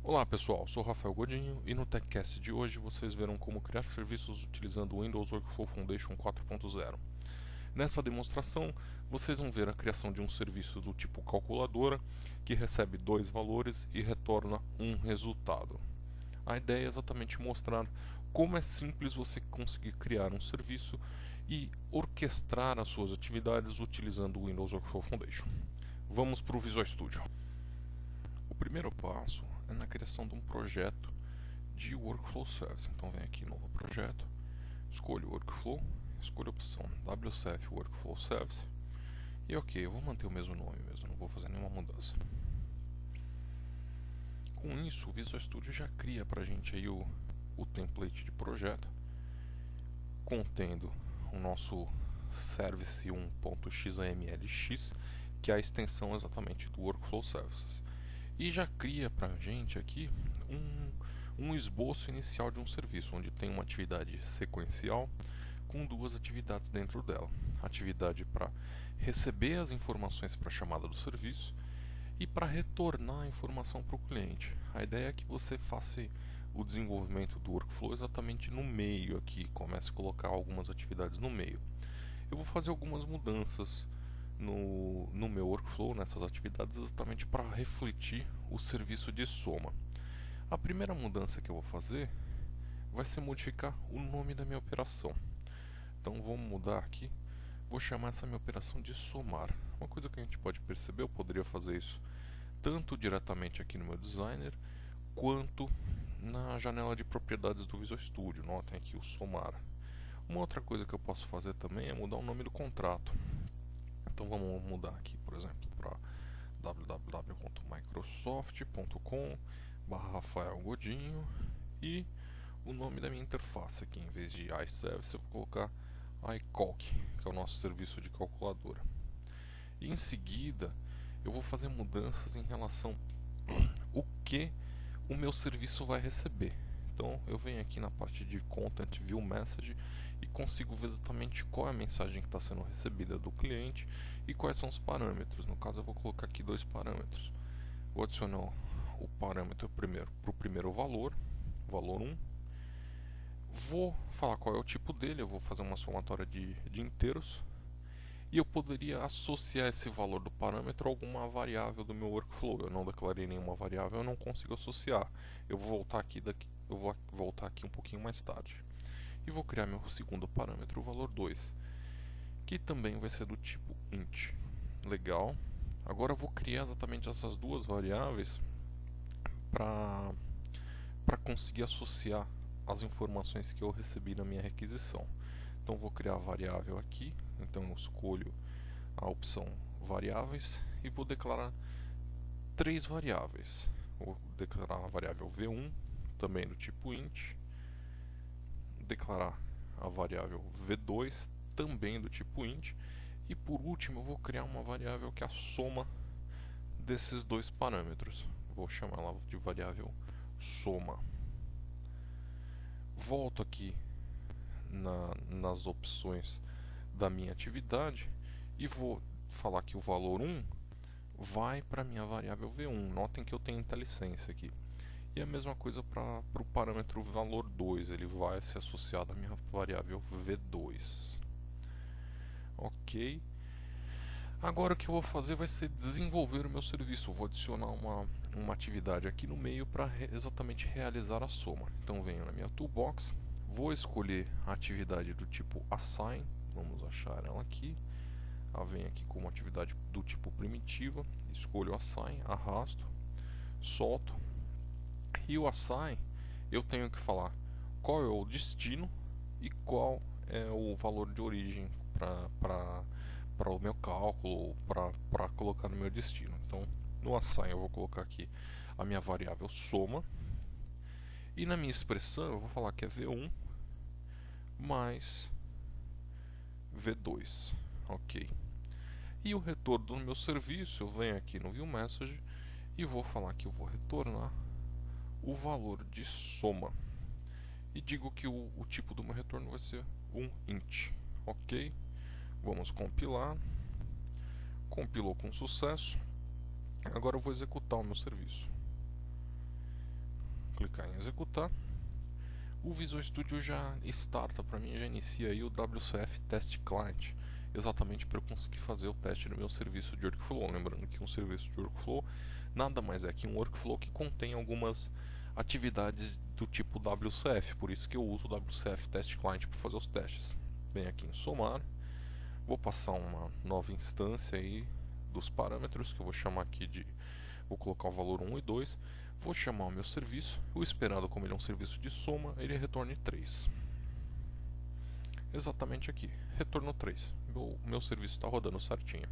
Olá pessoal, sou Rafael Godinho e no TechCast de hoje vocês verão como criar serviços utilizando o Windows Workflow Foundation 4.0. Nessa demonstração, vocês vão ver a criação de um serviço do tipo calculadora, que recebe dois valores e retorna um resultado. A ideia é exatamente mostrar como é simples você conseguir criar um serviço e orquestrar as suas atividades utilizando o Windows Workflow Foundation. Vamos para o Visual Studio. O primeiro passo é na criação de um projeto de Workflow Service. Então vem aqui, novo projeto, escolho Workflow, escolho a opção WCF Workflow Service e ok, eu vou manter o mesmo nome mesmo, não vou fazer nenhuma mudança. Com isso, o Visual Studio já cria pra gente aí o template de projeto contendo o nosso service 1.xamlx, que é a extensão exatamente do Workflow Services. E já cria pra gente aqui um esboço inicial de um serviço, onde tem uma atividade sequencial com duas atividades dentro dela. Atividade para receber as informações para a chamada do serviço e para retornar a informação para o cliente. A ideia é que você faça o desenvolvimento do workflow exatamente no meio aqui, comece a colocar algumas atividades no meio. Eu vou fazer algumas mudanças no meu workflow, nessas atividades, exatamente para refletir o serviço de soma. A primeira mudança que eu vou fazer vai ser modificar o nome da minha operação. Então vamos mudar aqui, vou chamar essa minha operação de somar. Uma coisa que a gente pode perceber, eu poderia fazer isso tanto diretamente aqui no meu designer, quanto na janela de propriedades do Visual Studio. Notem aqui o somar. Uma outra coisa que eu posso fazer também é mudar o nome do contrato. Então vamos mudar aqui, por exemplo, para www.microsoft.com/Rafael Godinho e o nome da minha interface aqui, em vez de iService, eu vou colocar iCalc, que é o nosso serviço de calculadora. E em seguida, eu vou fazer mudanças em relação ao que o meu serviço vai receber. Então eu venho aqui na parte de Content View Message e consigo ver exatamente qual é a mensagem que está sendo recebida do cliente e quais são os parâmetros. No caso eu vou colocar aqui dois parâmetros. Vou adicionar o parâmetro primeiro para o primeiro valor 1. Vou falar qual é o tipo dele, eu vou fazer uma somatória de inteiros. E eu poderia associar esse valor do parâmetro a alguma variável do meu workflow. Eu não declarei nenhuma variável, eu não consigo associar. Eu vou voltar aqui um pouquinho mais tarde. E vou criar meu segundo parâmetro, o valor 2, que também vai ser do tipo int. Legal. Agora eu vou criar exatamente essas duas variáveis para conseguir associar as informações que eu recebi na minha requisição. Então vou criar a variável aqui, então eu escolho a opção variáveis e vou declarar três variáveis. Vou declarar a variável v1, também do tipo int, declarar a variável v2, também do tipo int, e por último eu vou criar uma variável que é a soma desses dois parâmetros. Vou chamar ela de variável soma. Volto aqui nas opções da minha atividade e vou falar que o valor 1 vai para a minha variável v1. Notem que eu tenho IntelliSense aqui. E a mesma coisa para o parâmetro valor 2, ele vai se associar à minha variável v2. Ok. Agora o que eu vou fazer vai ser desenvolver o meu serviço. Eu vou adicionar uma atividade aqui no meio para exatamente realizar a soma. Então venho na minha toolbox, vou escolher a atividade do tipo assign, vamos achar ela aqui. Ela vem aqui como atividade do tipo primitiva, escolho assign, arrasto, solto. E o assign eu tenho que falar qual é o destino e qual é o valor de origem para o meu cálculo, para colocar no meu destino. Então no assign eu vou colocar aqui a minha variável soma. E na minha expressão eu vou falar que é v1 mais v2. Ok. E o retorno do meu serviço, eu venho aqui no View Message e vou falar que eu vou retornar o valor de soma. E digo que o tipo do meu retorno vai ser um int. Ok. Vamos compilar. Compilou com sucesso. Agora eu vou executar o meu serviço. clicar em executar, o Visual Studio já starta para mim, já inicia aí o WCF Test Client, exatamente para eu conseguir fazer o teste do meu serviço de workflow. Lembrando que um serviço de workflow nada mais é que um workflow que contém algumas atividades do tipo WCF, por isso que eu uso o WCF Test Client para fazer os testes. Venho aqui em somar, vou passar uma nova instância aí dos parâmetros que eu vou chamar aqui de, vou colocar o valor 1 e 2, vou chamar o meu serviço, o esperado, como ele é um serviço de soma, ele retorne 3. Exatamente aqui, retorno 3, meu serviço está rodando certinho.